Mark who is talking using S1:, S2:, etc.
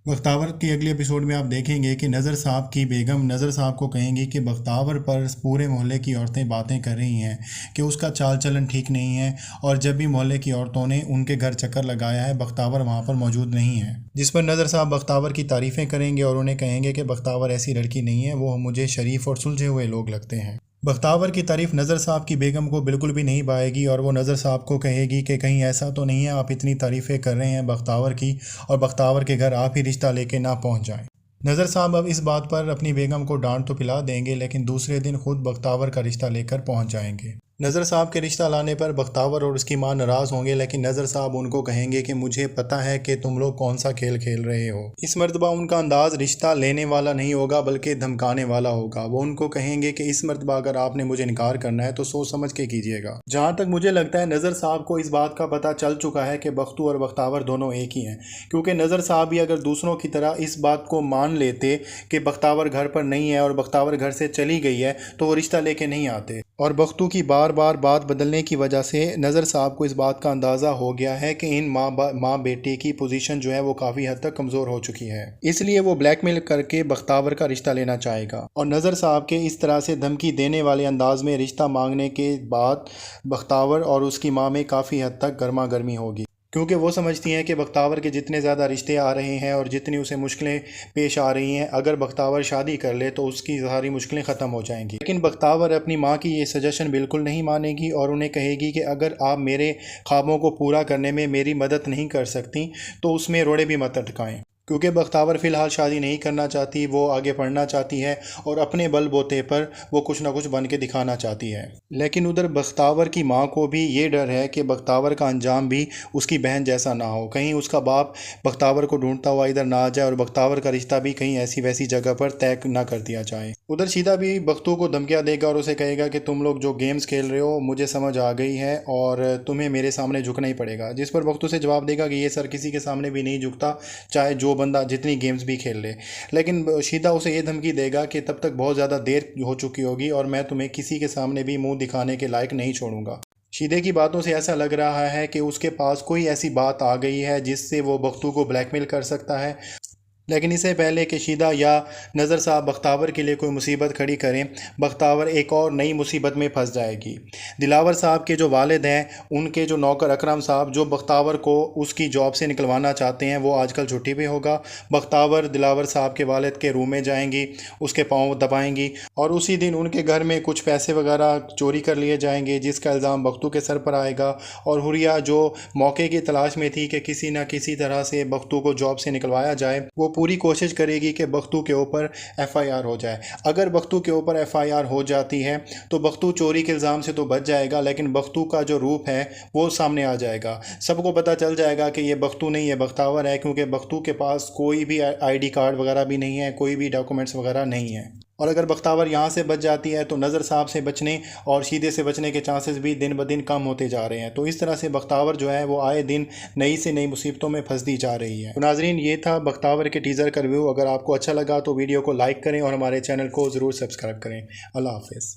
S1: बख्तावर की अगले एपिसोड में आप देखेंगे कि नज़र साहब की बेगम नज़र साहब को कहेंगी कि बख्तावर पर पूरे मोहल्ले की औरतें बातें कर रही हैं कि उसका चाल चलन ठीक नहीं है, और जब भी मोहल्ले की औरतों ने उनके घर चक्कर लगाया है बख्तावर वहाँ पर मौजूद नहीं है। जिस पर नज़र साहब बख्तावर की तारीफ़ें करेंगे और उन्हें कहेंगे कि बख्तावर ऐसी लड़की नहीं है, वो मुझे शरीफ और सुलझे हुए लोग लगते हैं। बख्तावर की तारीफ़ नज़र साहब की बेगम को बिल्कुल भी नहीं भाएगी और वो नज़र साहब को कहेगी कि कहीं ऐसा तो नहीं है आप इतनी तारीफ़ें कर रहे हैं बख्तावर की और बख्तावर के घर आप ही रिश्ता लेके ना पहुंच जाएं। नज़र साहब अब इस बात पर अपनी बेगम को डांट तो पिला देंगे, लेकिन दूसरे दिन खुद बख्तावर का रिश्ता लेकर पहुंच जाएंगे। नज़र साहब के रिश्ता लाने पर बख्तावर और उसकी मां नाराज़ होंगे, लेकिन नज़र साहब उनको कहेंगे कि मुझे पता है कि तुम लोग कौन सा खेल खेल रहे हो। इस मर्तबा उनका अंदाज रिश्ता लेने वाला नहीं होगा बल्कि धमकाने वाला होगा। वो उनको कहेंगे कि इस मर्तबा अगर आपने मुझे इनकार करना है तो सोच समझ के कीजिएगा। जहाँ तक मुझे लगता है नज़र साहब को इस बात का पता चल चुका है कि बख्तू और बख्तावर दोनों एक ही हैं, क्योंकि नज़र साहब भी अगर दूसरों की तरह इस बात को मान लेते कि बख्तावर घर पर नहीं है और बख्तावर घर से चली गई है तो वो रिश्ता लेके नहीं आते। और बख्तू की बार बार बात बदलने की वजह से नज़र साहब को इस बात का अंदाज़ा हो गया है कि इन माँ बेटे की पोजीशन जो है वो काफ़ी हद तक कमज़ोर हो चुकी है, इसलिए वो ब्लैकमेल करके बख्तावर का रिश्ता लेना चाहेगा। और नज़र साहब के इस तरह से धमकी देने वाले अंदाज में रिश्ता मांगने के बाद बख्तावर और उसकी माँ में काफ़ी हद तक गर्मा गर्मी होगी, क्योंकि वो समझती हैं कि बख्तावर के जितने ज़्यादा रिश्ते आ रहे हैं और जितनी उसे मुश्किलें पेश आ रही हैं, अगर बख्तावर शादी कर ले तो उसकी सारी मुश्किलें ख़त्म हो जाएंगी। लेकिन बख्तावर अपनी माँ की ये सजेशन बिल्कुल नहीं मानेगी और उन्हें कहेगी कि अगर आप मेरे ख्वाबों को पूरा करने में मेरी मदद नहीं कर सकती तो उसमें रोड़े भी मत अटकाएं, क्योंकि बख्तावर फ़िलहाल शादी नहीं करना चाहती, वो आगे पढ़ना चाहती है और अपने बलबूते पर वो कुछ ना कुछ बन के दिखाना चाहती है। लेकिन उधर बख्तावर की माँ को भी ये डर है कि बख्तावर का अंजाम भी उसकी बहन जैसा ना हो, कहीं उसका बाप बख्तावर को ढूंढता हुआ इधर ना आ जाए और बख्तावर का रिश्ता भी कहीं ऐसी वैसी जगह पर तय ना कर दिया जाए। उधर शीदा भी बख्तू को धमकियाँ देगा और उसे कहेगा कि तुम लोग जो गेम्स खेल रहे हो मुझे समझ आ गई है और तुम्हें मेरे सामने झुकना ही पड़ेगा। जिस पर बख्तू से जवाब देगा कि ये सर किसी के सामने भी नहीं झुकता, चाहे जो बंदा जितनी गेम्स भी खेल ले। लेकिन शीदा उसे ये धमकी देगा कि तब तक बहुत ज़्यादा देर हो चुकी होगी और मैं तुम्हें किसी के सामने भी मुंह दिखाने के लायक नहीं छोड़ूंगा। शीदे की बातों से ऐसा लग रहा है कि उसके पास कोई ऐसी बात आ गई है जिससे वो बख्तू को ब्लैकमेल कर सकता है। लेकिन इससे पहले कि शीदा या नज़र साहब बख्तावर के लिए कोई मुसीबत खड़ी करें, बख्तावर एक और नई मुसीबत में फंस जाएगी। दिलावर साहब के जो वालिद हैं, उनके जो नौकर अकरम साहब जो बख्तावर को उसकी जॉब से निकलवाना चाहते हैं, वो आजकल छुट्टी पे होगा। बख्तावर दिलावर साहब के वालिद के रूम में जाएंगी, उसके पाँव दबाएंगी और उसी दिन उनके घर में कुछ पैसे वगैरह चोरी कर लिए जाएंगे, जिसका इल्ज़ाम बख्तू के सर पर आएगा। और हुरिया जो मौके की तलाश में थी कि किसी न किसी तरह से बख्तू को जॉब से निकलवाया जाए, वो पूरी कोशिश करेगी कि बख्तू के ऊपर एफआईआर हो जाए। अगर बख्तू के ऊपर एफआईआर हो जाती है तो बख्तू चोरी के इल्ज़ाम से तो बच जाएगा, लेकिन बख्तू का जो रूप है वो सामने आ जाएगा। सबको पता चल जाएगा कि ये बख्तू नहीं है बख्तावर है, क्योंकि बख्तू के पास कोई भी आईडी कार्ड वगैरह भी नहीं है, कोई भी डॉक्यूमेंट्स वगैरह नहीं है। और अगर बख्तावर यहाँ से बच जाती है तो नज़र साहब से बचने और शीदे से बचने के चांसेस भी दिन ब दिन कम होते जा रहे हैं। तो इस तरह से बख्तावर जो है वो आए दिन नई से नई मुसीबतों में फंसती जा रही है। तो नाजरीन, ये था बख्तावर के टीज़र का रिव्यू। अगर आपको अच्छा लगा तो वीडियो को लाइक करें और हमारे चैनल को ज़रूर सब्सक्राइब करें। अल्लाह हाफ़िज़।